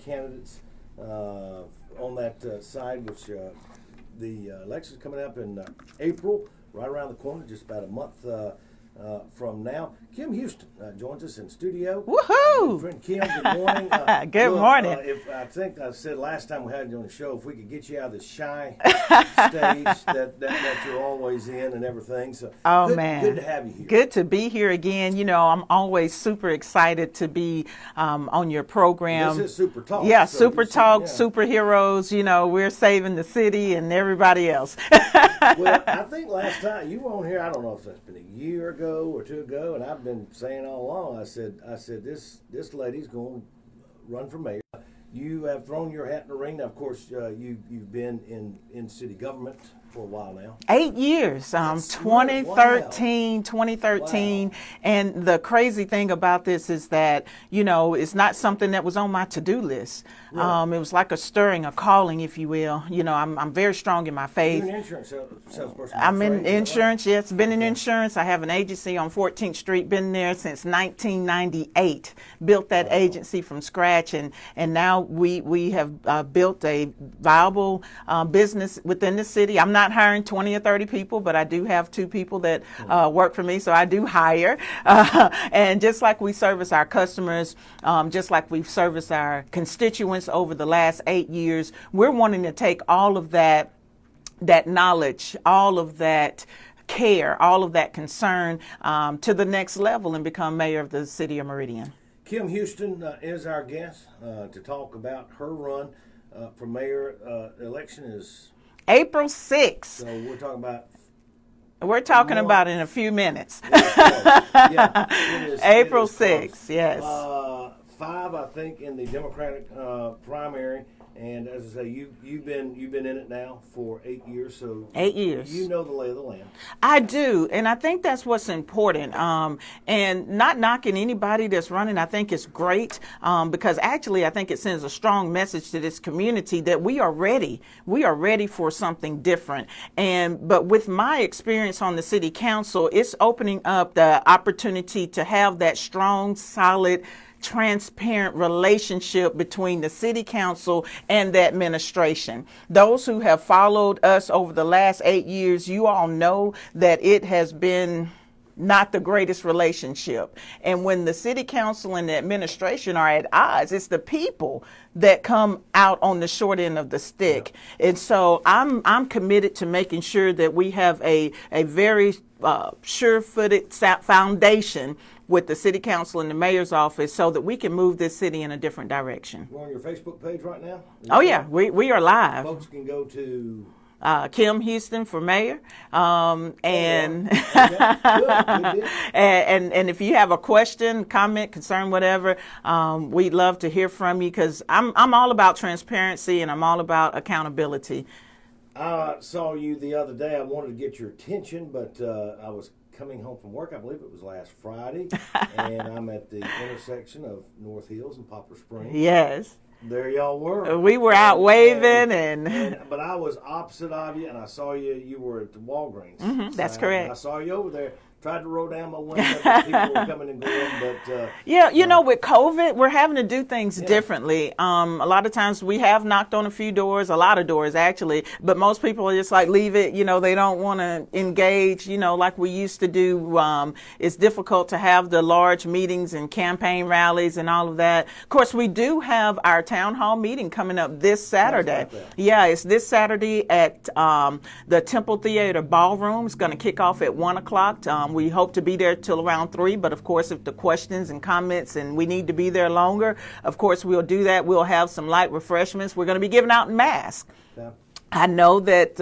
candidates on that side, which the election is coming up in April, right around the corner, just about a month from now. Kim Houston joins us in studio. Woohoo! Friend Kim, good morning. Good morning. If I think I said last time we had you on the show, if we could get you out of the shy stage that you're always in and everything. So, good to have you here. Good to be here again. You know, I'm always super excited to be on your program. This is Supertalk. Yeah, so Supertalk, superheroes. You know, we're saving the city and everybody else. Well, I think last time you were on here, I don't know if that's been a year ago or two ago, and I've been saying all along, I said this lady's going to run for mayor. You have thrown your hat in the ring. Now, of course, you've been in city government for a while now. 8 years, 2013. Wow. And the crazy thing about this is that, you know, it's not something that was on my to-do list. Right. It was like a stirring, a calling, if you will. You know, I'm very strong in my faith. You're an insurance salesperson. I'm in insurance, right? Yes, been in insurance. I have an agency on 14th Street, been there since 1998. Built that agency from scratch, and now we have built a viable business within the city. I'm not hiring 20 or 30 people, but I do have 2 people that work for me, so I do hire. And just like we service our customers, just like we've serviced our constituents over the last 8 years, we're wanting to take all of that knowledge, all of that care, all of that concern to the next level and become mayor of the city of Meridian. Kim Houston is our guest to talk about her run for mayor. Election is April 6th. So we're talking about in a few minutes. Yeah, April 6th, yes. 5, I think, in the Democratic primary. And as I say, you've been in it now for 8 years, so 8 years. You know the lay of the land. I do, and I think that's what's important. And not knocking anybody that's running, I think it's great because actually I think it sends a strong message to this community that we are ready. We are ready for something different. But with my experience on the city council, it's opening up the opportunity to have that strong, solid, transparent relationship between the city council and the administration. Those who have followed us over the last 8 years, you all know that it has been not the greatest relationship. And when the city council and the administration are at odds, it's the people that come out on the short end of the stick. Yeah. And so I'm committed to making sure that we have a very sure-footed foundation with the city council and the mayor's office so that we can move this city in a different direction. We're on your Facebook page right now? Yeah, we are live. Folks can go to Kim Houston for mayor, and Good. and if you have a question, comment, concern, whatever, we'd love to hear from you because I'm all about transparency and I'm all about accountability. I saw you the other day. I wanted to get your attention, but I was coming home from work. I believe it was last Friday, and I'm at the intersection of North Hills and Poplar Springs. Yes. There y'all were. We were out waving but I was opposite of you, and I saw you. You were at the Walgreens. Mm-hmm, that's correct. I saw you over there. Tried to roll down my window, but people were coming and going. But you know, with COVID, we're having to do things differently. A lot of times we have knocked on a few doors, a lot of doors actually, but most people are just like, leave it. You know, they don't want to engage, you know, like we used to do. It's difficult to have the large meetings and campaign rallies and all of that. Of course, we do have our town hall meeting coming up this Saturday. Yeah, it's this Saturday at the Temple Theater Ballroom. It's going to kick off at 1 o'clock. We hope to be there till around 3, but of course, if the questions and comments and we need to be there longer, of course, we'll do that. We'll have some light refreshments. We're going to be giving out masks. Yeah. I know that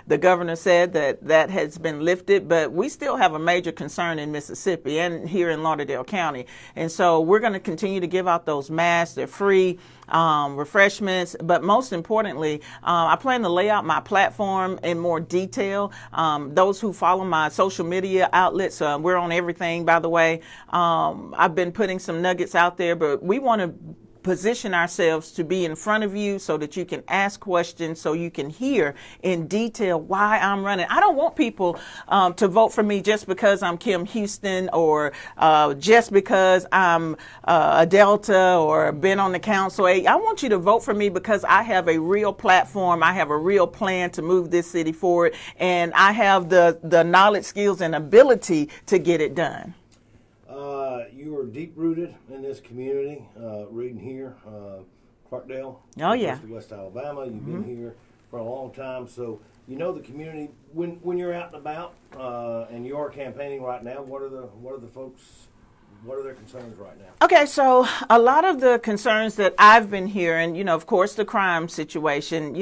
the governor said that has been lifted, but we still have a major concern in Mississippi and here in Lauderdale County. And so we're going to continue to give out those masks. They're free refreshments. But most importantly, I plan to lay out my platform in more detail. Those who follow my social media outlets, we're on everything, by the way. I've been putting some nuggets out there, but we want to position ourselves to be in front of you so that you can ask questions, so you can hear in detail why I'm running. I don't want people to vote for me just because I'm Kim Houston, or just because I'm a Delta or been on the council. I want you to vote for me because I have a real platform. I have a real plan to move this city forward, and I have the knowledge, skills, and ability to get it done. You are deep rooted in this community, reading here, Clarkdale, Oh, yeah. West Alabama. You've been here for a long time, so you know the community. When you're out and about, and you are campaigning right now, what are the folks? What are their concerns right now? Okay, so a lot of the concerns that I've been hearing, of course, the crime situation,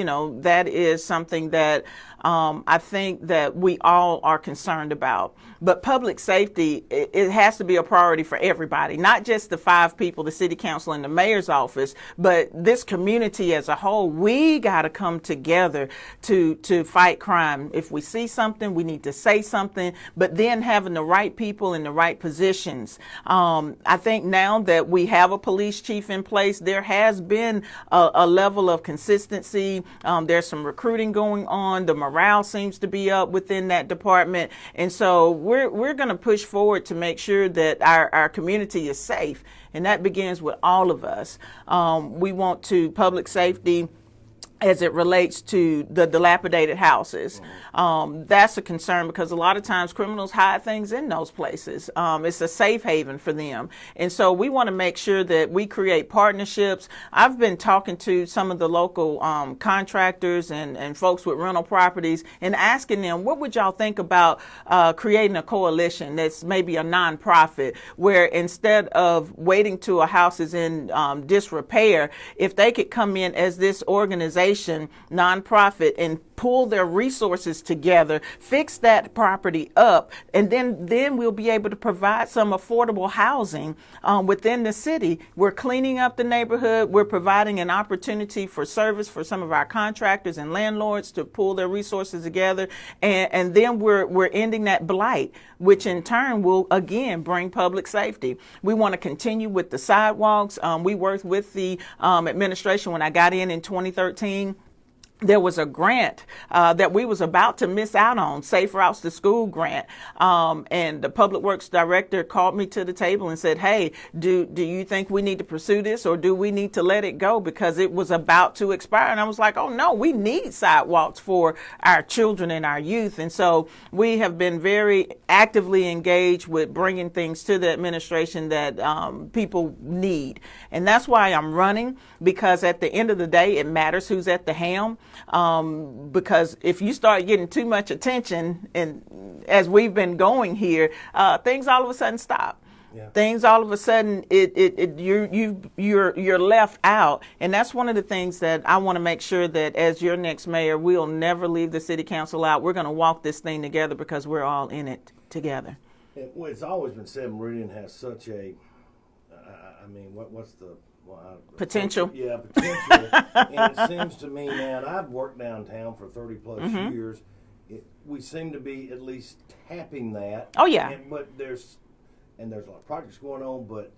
that is something that I think that we all are concerned about. But public safety, it has to be a priority for everybody, not just the 5 people, the city council and the mayor's office, but this community as a whole. We got to come together to fight crime. If we see something, we need to say something, but then having the right people in the right positions. I think now that we have a police chief in place, there has been a level of consistency. There's some recruiting going on. The morale seems to be up within that department. And so we're going to push forward to make sure that our community is safe. And that begins with all of us. We want to public safety as it relates to the dilapidated houses. That's a concern because a lot of times criminals hide things in those places. It's a safe haven for them. And so we want to make sure that we create partnerships. I've been talking to some of the local contractors and folks with rental properties and asking them, what would y'all think about creating a coalition that's maybe a nonprofit, where instead of waiting till a house is in disrepair, if they could come in as this organization, nonprofit, and pull their resources together, fix that property up, and then we'll be able to provide some affordable housing within the city. We're cleaning up the neighborhood. We're providing an opportunity for service for some of our contractors and landlords to pull their resources together, and then we're ending that blight, which in turn will again bring public safety. We want to continue with the sidewalks. We worked with the administration when I got in 2013. There was a grant that we was about to miss out on, Safe Routes to School grant. And the public works director called me to the table and said, hey, do you think we need to pursue this, or do we need to let it go because it was about to expire? And I was like, oh no, we need sidewalks for our children and our youth. And so we have been very actively engaged with bringing things to the administration that people need. And that's why I'm running, because at the end of the day, it matters who's at the helm. Because if you start getting too much attention, and as we've been going here, things all of a sudden stop. Yeah. Things all of a sudden you're left out, and that's one of the things that I want to make sure that as your next mayor, we'll never leave the city council out. We're going to walk this thing together because we're all in it together. Well, it's always been said Meridian has such a, what's the potential. Yeah, potential. And it seems to me now, and I've worked downtown for 30 plus years, we seem to be at least tapping that. Oh yeah. But there's a lot of projects going on, but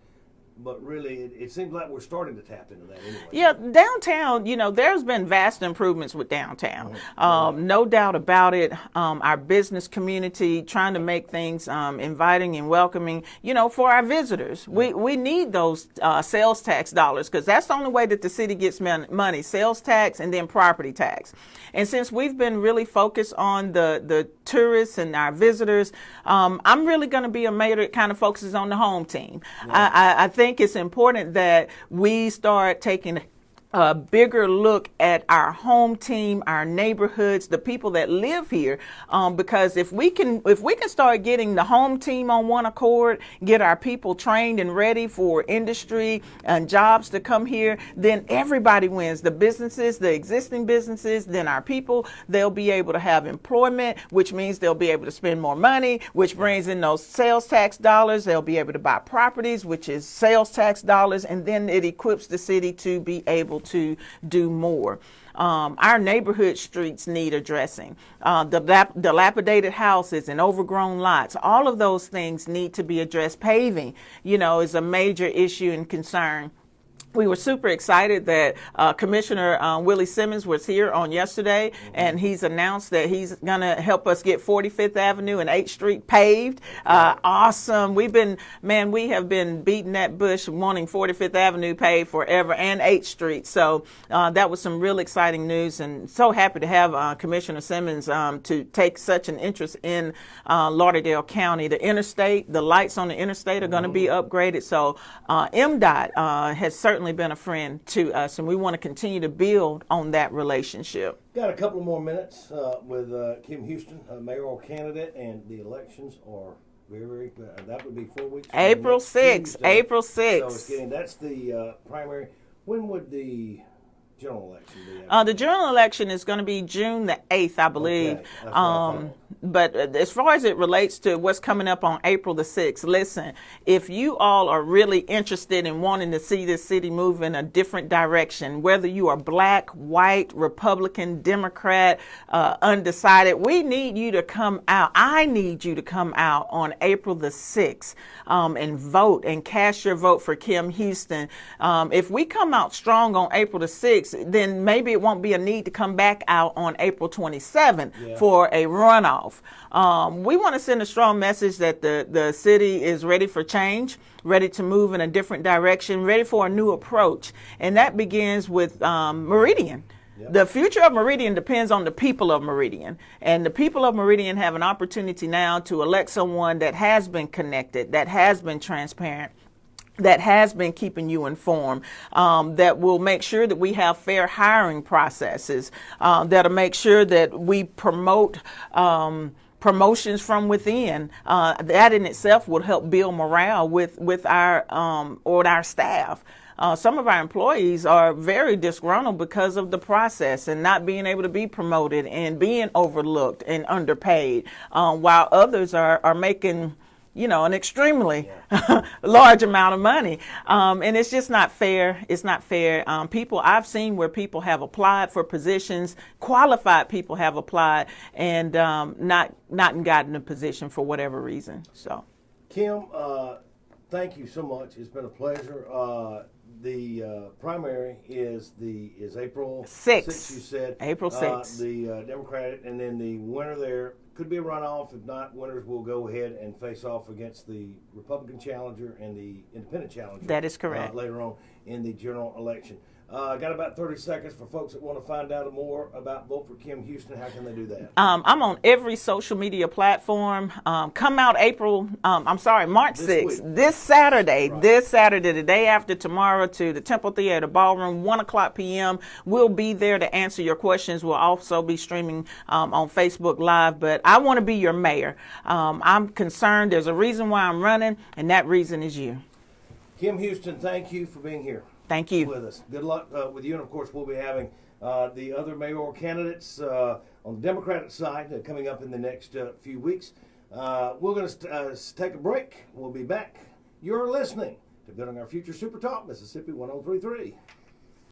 really it seems like we're starting to tap into that anyway. Yeah, downtown, there's been vast improvements with downtown. No doubt about it. Our business community trying to make things inviting and welcoming, for our visitors. We need those sales tax dollars, because that's the only way that the city gets money, sales tax and then property tax. And since we've been really focused on the tourists and our visitors, I'm really going to be a mayor that kind of focuses on the home team. Yeah. I think it's important that we start taking a bigger look at our home team, our neighborhoods, the people that live here, because if we can start getting the home team on one accord, get our people trained and ready for industry and jobs to come here, then everybody wins. The businesses, the existing businesses, then our people, they'll be able to have employment, which means they'll be able to spend more money, which brings in those sales tax dollars. They'll be able to buy properties, which is sales tax dollars, and then it equips the city to be able to do more. Our neighborhood streets need addressing. Dilapidated houses and overgrown lots, all of those things need to be addressed. Paving, is a major issue and concern. we were super excited that Commissioner Willie Simmons was here on yesterday, and he's announced that he's going to help us get 45th Avenue and 8th Street paved. Awesome. We have been beating that bush wanting 45th Avenue paved forever, and 8th Street. So that was some real exciting news, and so happy to have Commissioner Simmons to take such an interest in Lauderdale County. The interstate, the lights on the interstate are going to be upgraded. So MDOT has certainly been a friend to us, and we want to continue to build on that relationship. Got a couple more minutes with Kim Houston, mayoral candidate, and the elections are very, that would be 4 weeks. April 6th. April 6th. So that's the primary. When would the general election be? The general election is going to be June the 8th, I believe. Okay. But as far as it relates to what's coming up on April the 6th, listen, if you all are really interested in wanting to see this city move in a different direction, whether you are black, white, Republican, Democrat, undecided, we need you to come out. I need you to come out on April the 6th and vote and cast your vote for Kim Houston. If we come out strong on April the 6th, then maybe it won't be a need to come back out on April 27th for a runoff. We want to send a strong message that the city is ready for change, ready to move in a different direction, ready for a new approach. And that begins with Meridian. Yep. The future of Meridian depends on the people of Meridian. And the people of Meridian have an opportunity now to elect someone that has been connected, that has been transparent, that has been keeping you informed, that will make sure that we have fair hiring processes, that'll make sure that we promote promotions from within. That in itself will help build morale with our staff. Some of our employees are very disgruntled because of the process and not being able to be promoted and being overlooked and underpaid, while others are making an extremely large amount of money. And it's just not fair. It's not fair. I've seen where people have applied for positions, qualified people have applied and not gotten a position for whatever reason. So, Kim, thank you so much. It's been a pleasure. The primary is April 6th, you said. April 6th. The Democratic, and then the winner there could be a runoff. If not, winners will go ahead and face off against the Republican challenger and the independent challenger. That is correct. Later on in the general election. Got about 30 seconds for folks that want to find out more about Vote for Kim Houston. How can they do that? I'm on every social media platform. Come out March 6th, this Saturday, the day after tomorrow, to the Temple Theater Ballroom, 1 o'clock p.m. We'll be there to answer your questions. We'll also be streaming on Facebook Live, but I want to be your mayor. I'm concerned. There's a reason why I'm running, and that reason is you. Kim Houston, thank you for being here. Thank you. With us. Good luck with you. And, of course, we'll be having the other mayoral candidates on the Democratic side coming up in the next few weeks. We're going to take a break. We'll be back. You're listening to Building Our Future Super Talk, Mississippi 103.3.